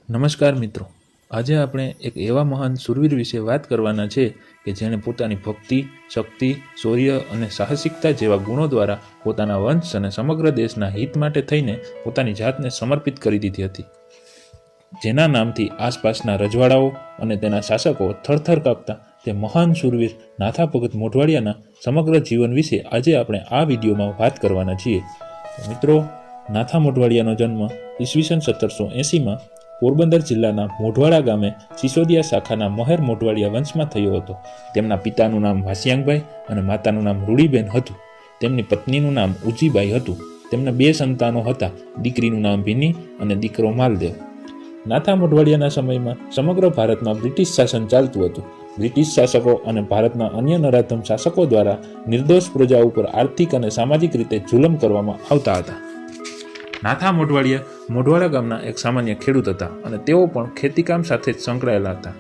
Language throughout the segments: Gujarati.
નમસ્કાર મિત્રો, આજે આપણે એક એવા મહાન શૂરવીર વિશે વાત કરવાના છે કે જેણે પોતાની ભક્તિ, શક્તિ, શૌર્ય અને સાહસિકતા જેવા ગુણો દ્વારા પોતાના વંશ અને સમગ્ર દેશના હિત માટે થઈને પોતાની જાતને સમર્પિત કરી દીધી હતી. જેના નામથી આસપાસના રજવાડાઓ અને તેના શાસકો થરથર કાપતા તે મહાન શૂરવીર નાથા ભગત મોઢવાડિયાના સમગ્ર જીવન વિશે આજે આપણે આ વિડીયોમાં વાત કરવાના છીએ. મિત્રો, નાથા મોઢવાડિયાનો જન્મ ઈસવીસન 1780માં પોરબંદર જિલ્લાના મોઢવાડા ગામે સિસોદિયા શાખાના મહેર મોઢવાડિયા વંશમાં થયો હતો. તેમના પિતાનું નામ વાસિયાંગભાઈ અને માતાનું નામ રૂડીબેન હતું. તેમની પત્નીનું નામ ઉજીબાઈ હતું. તેમના 2 સંતાનો હતા, દીકરીનું નામ ભીની અને દીકરો માલદેવ. નાથા મોઢવાડિયાના સમયમાં સમગ્ર ભારતમાં બ્રિટિશ શાસન ચાલતું હતું. બ્રિટિશ શાસકો અને ભારતના અન્ય નરાધમ શાસકો દ્વારા નિર્દોષ પ્રજા ઉપર આર્થિક અને સામાજિક રીતે જુલમ કરવામાં આવતા હતા. નાથા મોઢવાડિયા મોઢવાડા ગામના એક સામાન્ય ખેડૂત હતા અને તેઓ પણ ખેતીકામ સાથે જ સંકળાયેલા હતા.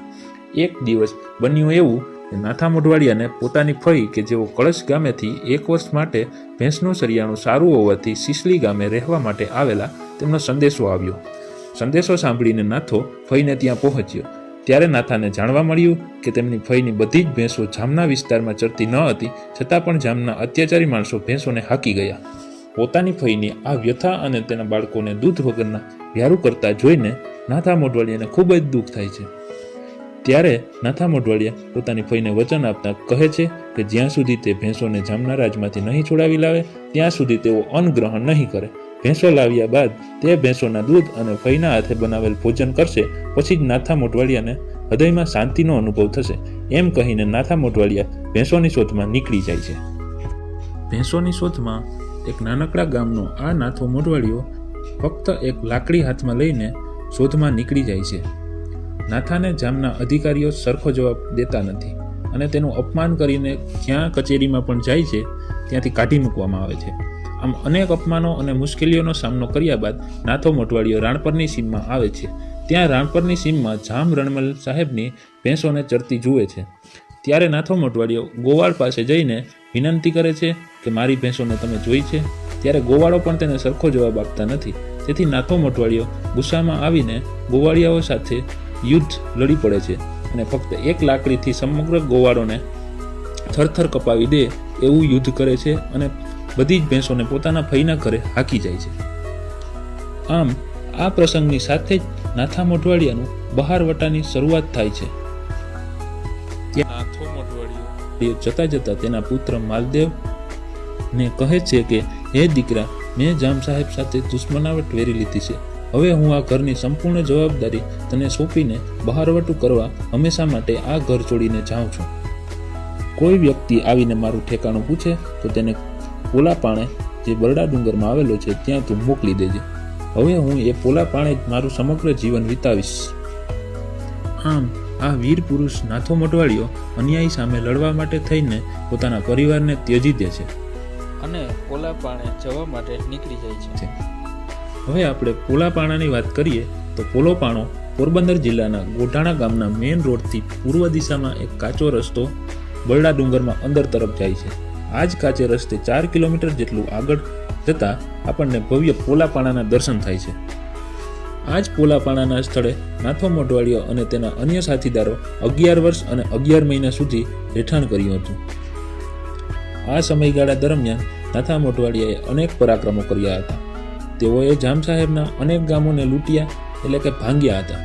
એક દિવસ બન્યું એવું કે નાથા મોઢવાડિયાને પોતાની ફઈ કે જેઓ કળશ ગામેથી 1 વર્ષ માટે ભેંસનું સરિયાણું સારું હોવાથી સિસલી ગામે રહેવા માટે આવેલા તેમનો સંદેશો આવ્યો. સંદેશો સાંભળીને નાથો ફઈને ત્યાં પહોંચ્યો. ત્યારે નાથાને જાણવા મળ્યું કે તેમની ફઈની બધી જ ભેંસો જામના વિસ્તારમાં ચરતી ન હતી, છતાં પણ જામના અત્યાચારી માણસો ભેંસોને હાકી ગયા. પોતાની ફઈની આ વ્યથા અને તેના બાળકોને દૂધ વગરના વ્યારું કરતા જોઈને નાથા મોઢવાડિયાને ખૂબ જ દુઃખ થાય છે. ત્યારે નાથા મોઢવાડિયા પોતાની ફઈને વચન આપતા કહે છે કે જ્યાં સુધી તે ભેંસોને જામના રાજમાંથી નહીં છોડાવી લાવે ત્યાં સુધી તેઓ અન્ન ગ્રહણ નહીં કરે. ભેંસો લાવ્યા બાદ તે ભેંસોના દૂધ અને ફઈના હાથે બનાવેલ ભોજન કરશે, પછી જ નાથા મોઢવાડિયાને હૃદયમાં શાંતિનો અનુભવ થશે. એમ કહીને નાથા મોઢવાડિયા ભેંસોની શોધમાં નીકળી જાય છે. ભેંસોની શોધમાં એક નાનકડા ગામનો આ નાથો મોઢવાડિયો ફક્ત એક લાકડી હાથમાં લઈને શોધમાં નીકળી જાય છે. નાથાને જામના અધિકારીઓ સરખો જવાબ દેતા નથી અને તેનું અપમાન કરીને જ્યાં કચેરીમાં પણ જાય છે ત્યાંથી કાઢી મૂકવામાં આવે છે. આમ અનેક અપમાનો અને મુશ્કેલીઓનો સામનો કર્યા બાદ નાથો મોઢવાડિયો રાણપરની સીમમાં આવે છે. ત્યાં રાણપરની સીમમાં જામ રણમલ સાહેબની ભેંસોને ચરતી જુએ છે. ત્યારે નાથો મોઢવાડિયો ગોવાળ પાસે જઈને વિનંતી કરે છે કે મારી ભેંસોને તમે જોઈ છે? ત્યારે ગોવાળો પણ તેને સરખો જવાબ આપતા નથી. તેથી નાથો મોઢવાડિયો ગુસ્સામાં આવીને ગોવાળિયાઓ સાથે યુદ્ધ લડી પડે છે અને ફક્ત એક લાકડીથી સમગ્ર ગોવાળોને થરથર કપાવી દે એવું યુદ્ધ કરે છે અને બધી જ ભેંસોને પોતાના ફઈના ઘરે હાકી જાય છે. આમ આ પ્રસંગની સાથે જ નાથા મોઢવાડિયાનું બહારવટાની શરૂઆત થાય છે. ત્યાં નાથો મોઢવાડિયો જતા જતા તેના પુત્ર માલદેવ ને કહે છે કે હે દીકરા, મેં જામ સાહેબ સાથે દુશ્મનાવટ વેરી લીધી છે. હવે હું આ ઘરની સંપૂર્ણ જવાબદારી તને સોંપીને બહારવટું કરવા હંમેશા માટે આ ઘર છોડીને જાઉં છું. કોઈ વ્યક્તિ આવીને મારું ઠેકાણું પૂછે તો તેને પોલાપાણે જે બરડા ડુંગરમાં આવેલો છે ત્યાં તું મોકલી દેજે. હવે હું એ પોલાપાણે જ મારું સમગ્ર જીવન વિતાવીશ. આમ આ વીર પુરુષ નાથો મોઢવાડિયો અન્યાય સામે લડવા માટે થઈને પોતાના પરિવારને ત્યજી દે છે અને પોલાપાણે જવા માટે નીકળી જાય છે. હવે આપણે પોલાપાણાની વાત કરીએ તો પોલોપાણો પોરબંદર જિલ્લાના ગોઢાણા ગામના મેઇન રોડથી પૂર્વ દિશામાં એક કાચો રસ્તો બરડા ડુંગરમાં અંદર તરફ જાય છે. આ જ કાચે રસ્તે 4 કિલોમીટર જેટલું આગળ જતાં આપણને ભવ્ય પોલાપાણાના દર્શન થાય છે. આ જ પોલાપાણાના સ્થળે નાથો મોઢવાડિયો અને તેના અન્ય સાથીદારો 11 વર્ષ અને 11 મહિના સુધી રહેઠાણ કર્યું હતું. આ સમયગાળા દરમિયાન નાથા મોઢવાડિયાએ અનેક પરાક્રમો કર્યા હતા. તેઓએ જામ સાહેબના અનેક ગામોને લૂંટ્યા એટલે કે ભાંગ્યા હતા.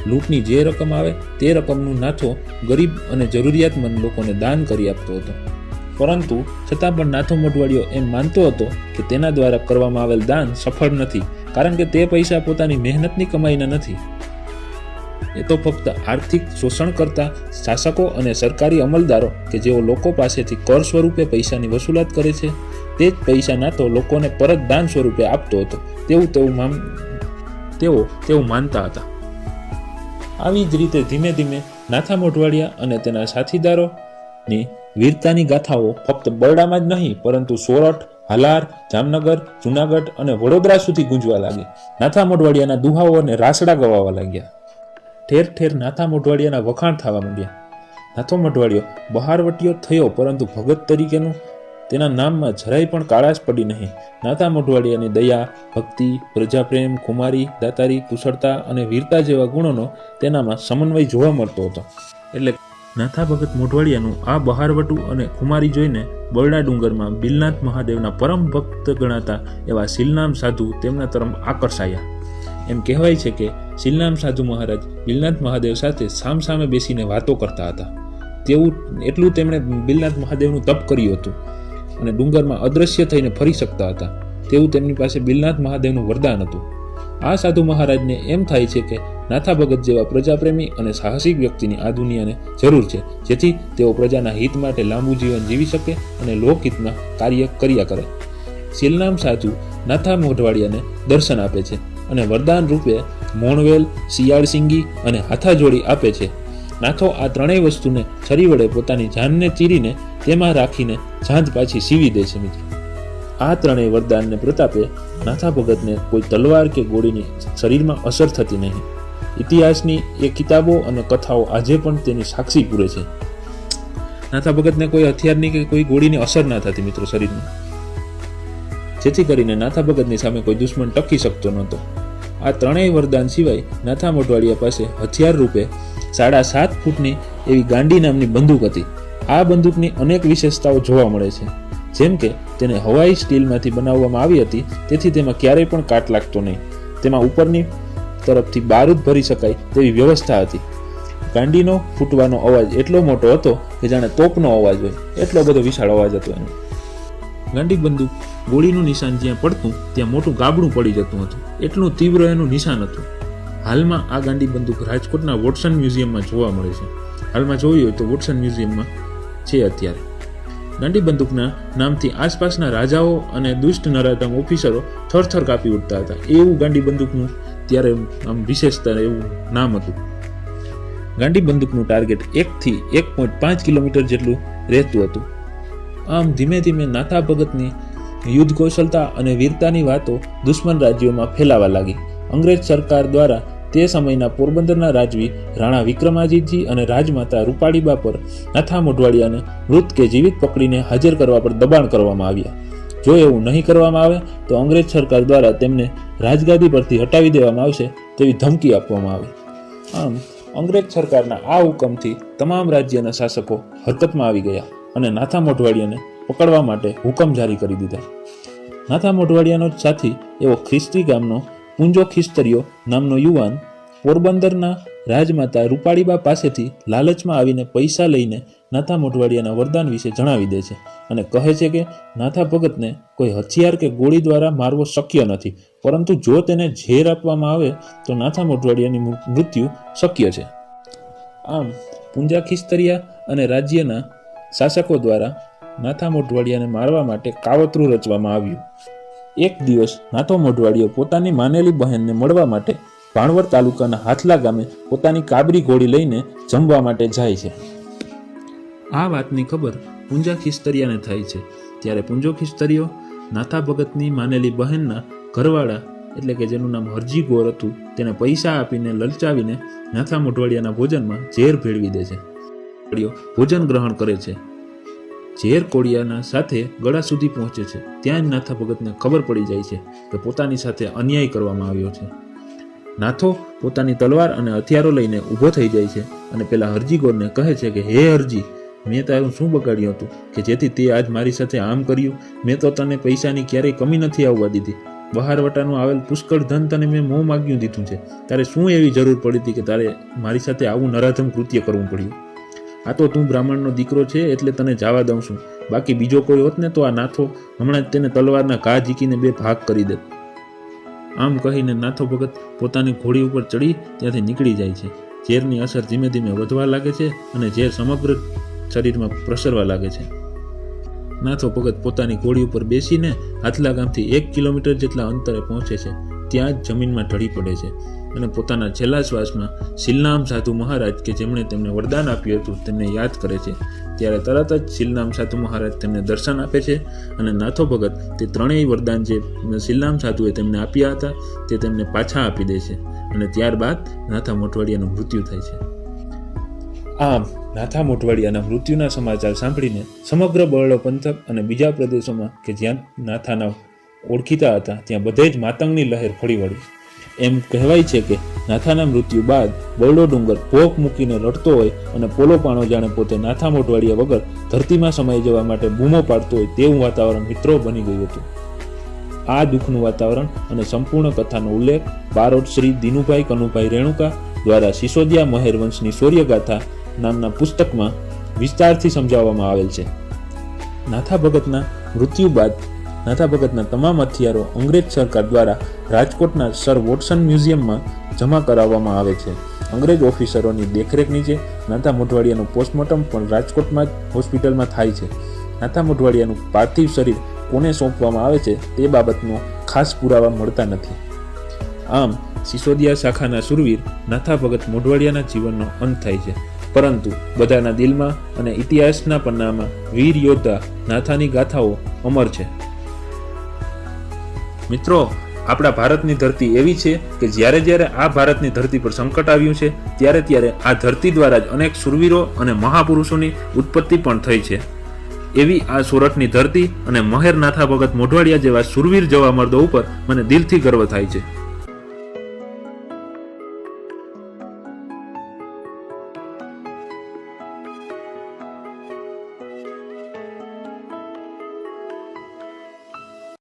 લૂંટની જે રકમ આવે તે રકમનું નાથો ગરીબ અને જરૂરિયાતમંદ લોકોને દાન કરી આપતો હતો. પરંતુ છતાં પણ નાથો મોઢવાડિયો એમ માનતો હતો કે તેના દ્વારા કરવામાં આવેલ દાન સફળ નથી, કારણ કે તે પૈસા પોતાની મહેનતની કમાઈના નથી. એ તો ફક્ત આર્થિક શોષણ કરતા શાસકો અને સરકારી અમલદારો કે જેઓ લોકો પાસેથી કર સ્વરૂપે પૈસાની વસૂલાત કરે છે તે જ પૈસા નાથો લોકોને પરત દાન સ્વરૂપે આપતો હતો તેવું માનતા હતા. આવી જ રીતે ધીમે ધીમે નાથા મોઢવાડિયા અને તેના સાથીદારોની વીરતાની ગાથાઓ ફક્ત બરડામાં જ નહીં પરંતુ સોરઠ, હાલાર, જામનગર, જૂનાગઢ અને વડોદરા સુધી ગુંજવા લાગી. નાથા મોઢવાડિયાના દુહાઓ અને રાસડા ગવાવા લાગ્યા. ઠેર ઠેર નાથા મોઢવાડિયાના વખાણ થવા માંડ્યા. નાથો મોઢવાડિયો બહારવટીયો થયો પરંતુ ભગત તરીકેનું તેના નામમાં જરાય પણ કાળાશ પડી નહીં. નાથા મોઢવાડિયાની દયા, ભક્તિ, પ્રજાપ્રેમ, ખુમારી, દાતારી, કુશળતા અને વીરતા જેવા ગુણોનો તેનામાં સમન્વય જોવા મળતો હતો. એટલે નાથા ભગત મોઢવાડિયાનું આ બહારવટું અને ખુમારી જોઈને બરડા ડુંગરમાં બિલનાથ મહાદેવના પરમ ભક્ત ગણાતા એવા શિલનામ સાધુ તેમના તરફ આકર્ષાયા. એમ કહેવાય છે કે શિલનામ સાધુ મહારાજ બિલનાથ મહાદેવ સાથે સામસામે બેસીને વાતો કરતા હતા. તેવું એટલું તેમણે બિલનાથ મહાદેવનું તપ કર્યું હતું અને ડુંગરમાં અદ્રશ્ય થઈને ફરી શકતા હતા. તેવું તેમની પાસે બિલનાથ મહાદેવનું વરદાન હતું. આ સાધુ મહારાજને એમ થાય છે કે નાથા ભગત જેવા પ્રજાપ્રેમી અને સાહસિક વ્યક્તિની આ દુનિયાને જરૂર છે, જેથી તેઓ પ્રજાના હિત માટે લાંબુ જીવન જીવી શકે અને લોકહિતમાં કાર્ય કર્યા કરે. શિલનામ સાધુ નાથા મોઢવાડિયાને દર્શન આપે છે અને વરદાન રૂપે મોણવેલ, શિયાળ સિંગી અને હાથાજોડી આપે છે. નાથો આ ત્રણેય વસ્તુને છરી વડે પોતાની જાનને ચીરીને તેમાં રાખીને જાંજ પાછી સીવી દે છે. મિત્રો, આ ત્રણેય વરદાનને પ્રતાપે નાથા ભગતને કોઈ તલવાર કે ગોળીની શરીરમાં અસર થતી નહીં. ઇતિહાસની એ કિતાબો અને કથાઓ આજે પણ તેની સાક્ષી પૂરે છે. નાથા ભગતને કોઈ હથિયારની કે કોઈ ગોળીની અસર ના થતી મિત્રો શરીરમાં, જેથી કરીને નાથા ભગતની સામે કોઈ દુશ્મન ટકી શકતો નહોતો. આ ત્રણેય વરદાન સિવાય નાથા મોઢવાડિયા પાસે હથિયાર રૂપે 7.5 ફૂટની એવી ગાંડી નામની બંદૂક હતી. આ બંદૂકની અનેક વિશેષતાઓ જોવા મળે છે. જેમ કે તેને હવાઈ સ્ટીલમાંથી બનાવવામાં આવી હતી, તેથી તેમાં ક્યારેય પણ કાટ લાગતો નહીં. તેમાં ઉપરની તરફથી બારૂદ ભરી શકાય તેવી વ્યવસ્થા હતી. ગાંડીનો ફૂટવાનો અવાજ એટલો મોટો હતો કે જાણે તોપનો અવાજ હોય, એટલો બધો વિશાળ અવાજ હતો એનો. ગાંડી બંદૂક ગોળીનું નિશાન જ્યાં પડતું ત્યાં મોટું ગાબડું પડી જતું હતું, એટલું તીવ્ર એનું નિશાન હતું. હાલમાં આ ગાંડી બંદૂક રાજકોટના વોટસન મ્યુઝિયમમાં જોવા મળે છે. હાલમાં જોયું હોય તો વોટસન મ્યુઝિયમમાં છે અત્યારે. ગાંડી બંદૂકના નામથી આસપાસના રાજાઓ અને દુષ્ટ નરાધમ ઓફિસરો થરથર કાપી ઉઠતા હતા. એવું ગાંડી બંદૂકનું ત્યારે આમ વિશેષતા એવું નામ હતું. ગાંડી બંદૂકનું ટાર્ગેટ 1 થી 1.5 કિલોમીટર જેટલું રહેતું હતું. આમ ધીમે ધીમે નાથા ભગતની યુદ્ધ કૌશલતા અને વીરતાની વાતો દુશ્મન રાજ્યોમાં ફેલાવા લાગી. અંગ્રેજ સરકાર દ્વારા તે સમયના પોરબંદરના રાજવી રાણા વિક્રમાજીતજી અને રાજમાતા રૂપાળીબા પર નાથા મોઢવાડિયાને મૃત કે જીવિત પકડીને હાજર કરવા પર દબાણ કરવામાં આવ્યા. જો એવું નહીં કરવામાં આવે તો અંગ્રેજ સરકાર દ્વારા તેમને રાજગાદી પરથી હટાવી દેવામાં આવશે તેવી ધમકી આપવામાં આવી. આમ અંગ્રેજ સરકારના આ હુકમથી તમામ રાજ્યના શાસકો હરકતમાં આવી ગયા અને નાથા મોઢવાડિયાને પકડવા માટે હુકમ જારી કરી દીધા. નાથા મોઢવાડિયાનો જ સાથી એવો ખ્રિસ્તી ગામનો પૂંજો ખિસ્તરીયો નામનો યુવાન પોરબંદરના રાજમાતા રૂપાળીબા પાસેથી લાલચમાં આવીને પૈસા લઈને નાથા મોઢવાડિયાના વરદાન વિશે જણાવી દે છે અને કહે છે કે નાથા ભગતને કોઈ હથિયાર કે ગોળી દ્વારા મારવો શક્ય નથી, પરંતુ જો તેને ઝેર આપવામાં આવે તો નાથા મોઢવાડિયાની મૃત્યુ શક્ય છે. આમ પૂંજા ખિસ્તરીયા અને રાજ્યના શાસકો દ્વારા નાથા મોઢવાડિયાને મારવા માટે કાવતરું રચવામાં આવ્યું. એક દિવસ નાથો મોઢવાડિયો પોતાની માનેલી બહેનને મળવા માટે ભાણવડ તાલુકાના હાથલા ગામે પોતાની કાબરી ઘોડી લઈને જમવા માટે જાય છે. આ વાતની ખબર પૂંજા ખિસ્તરીયાને થાય છે. ત્યારે પૂંજો ખિસ્તરીયો નાથા ભગતની માનેલી બહેનના ઘરવાળા એટલે કે જેનું નામ હરજી ગોર હતું તેને પૈસા આપીને લલચાવીને નાથા મોઢવાડિયાના ભોજનમાં ઝેર ભેળવી દે છે. ભોજન ગ્રહણ કરે છે. ઝેર કોળિયાના સાથે ગળા સુધી પહોંચે છે. ત્યાં જ નાથા ભગતને ખબર પડી જાય છે કે પોતાની સાથે અન્યાય કરવામાં આવ્યો છે. નાથો પોતાની તલવાર અને હથિયારો લઈને ઊભો થઈ જાય છે અને પેલા હરજીગોરને કહે છે કે હે હરજી, મેં તારું શું બગાડ્યું હતું કે જેથી તે આજ મારી સાથે આમ કર્યું? મેં તો તને પૈસાની ક્યારેય કમી નથી આવવા દીધી. બહારવટાનું આવેલ પુષ્કળ ધન તને મેં મોં માગ્યું દીધું છે. તારે શું એવી જરૂર પડી હતી કે તારે મારી સાથે આવું નરાધમ કૃત્ય કરવું પડ્યું? આ તો તું બ્રાહ્મણનો દીકરો છે એટલે તને જવા દઉં છું, બાકી બીજો કોઈ હોત ને તો આ નાથો હમણાં જ તેને તલવારના ઘા ઝીકીને 2 ભાગ કરી દે. આમ કહીને નાથો ભગત પોતાની ઘોડી ઉપર ચડી ત્યાંથી નીકળી જાય છે. ઝેરની અસર ધીમે ધીમે વધવા લાગે છે અને ઝેર સમગ્ર શરીરમાં પ્રસરવા લાગે છે. નાથો ભગત પોતાની ઘોડી ઉપર બેસીને હાથલા ગામથી 1 કિલોમીટર જેટલા અંતરે પહોંચે છે. ત્યાં જ જમીનમાં ઢળી પડે છે અને પોતાના છેલ્લા શ્વાસમાં શિલનામ સાધુ મહારાજ કે જેમણે તેમને વરદાન આપ્યું હતું તેમને યાદ કરે છે. ત્યારે તરત જ શિલનામ સાધુ મહારાજ તેમને દર્શન આપે છે અને નાથો ભગત તે ત્રણેય વરદાન જે શિલનામ સાધુએ તેમને આપ્યા હતા તે તેમને પાછા આપી દે છે અને ત્યારબાદ નાથા મોઢવાડિયાનું મૃત્યુ થાય છે. આમ નાથા મોઢવાડિયાના મૃત્યુના સમાચાર સાંભળીને સમગ્ર બરડો પંથક અને બીજા પ્રદેશોમાં કે જ્યાં નાથાના ઓળખીતા હતા ત્યાં બધે જ માતંગની લહેર ફળી વળી. એમ કહેવાય છે કે નાથાના મૃત્યુ બાદ બરડો ડુંગર ભોખ મૂકીને રડતો હોય અને પોલો પાણો જાણે પોતે નાથા મોઢવાડિયા વગર ધરતીમાં સમાઈ જવા માટે બૂમો પાડતો હોય તેવું વાતાવરણ મિત્રો બની ગયું હતું. આ દુઃખનું વાતાવરણ અને સંપૂર્ણ કથાનો ઉલ્લેખ બારોટ શ્રી દિનુભાઈ કનુભાઈ રેણુકા દ્વારા સિસોદિયા મહેરવંશની શૌર્યગાથા નામના પુસ્તકમાં વિસ્તારથી સમજાવવામાં આવેલ છે. નાથા ભગતના મૃત્યુ બાદ નાથા ભગતના તમામ હથિયારો અંગ્રેજ સરકાર દ્વારા રાજકોટના સર વોટસન મ્યુઝિયમમાં જમા કરાવવામાં આવે છે. અંગ્રેજ ઓફિસરોની દેખરેખ નીચે નાથા મોઢવાડિયાનું પોસ્ટમોર્ટમ પણ રાજકોટમાં જ હોસ્પિટલમાં થાય છે. નાથા મોઢવાડિયાનું પાર્થિવ શરીર કોને સોંપવામાં આવે છે તે બાબતનો ખાસ પુરાવા મળતા નથી. આમ સિસોદિયા શાખાના શૂરવીર નાથા ભગત મોઢવાડિયાના જીવનનો અંત થાય છે, પરંતુ બધાના દિલમાં અને ઇતિહાસના પન્નામાં વીર યોદ્ધા નાથાની ગાથાઓ અમર છે. મિત્રો, આપણા ભારતની ધરતી એવી છે કે જ્યારે આ ભારતની ધરતી પર સંકટ આવ્યું છે ત્યારે આ ધરતી દ્વારા જ અનેક શૂરવીરો અને મહાપુરુષોની ઉત્પત્તિ પણ થઈ છે. એવી આ સોરઠની ધરતી અને મહેર નાથા ભગત મોઢવાડિયા જેવા શૂરવીર જવા મર્દો ઉપર મને દિલથી ગર્વ થાય છે.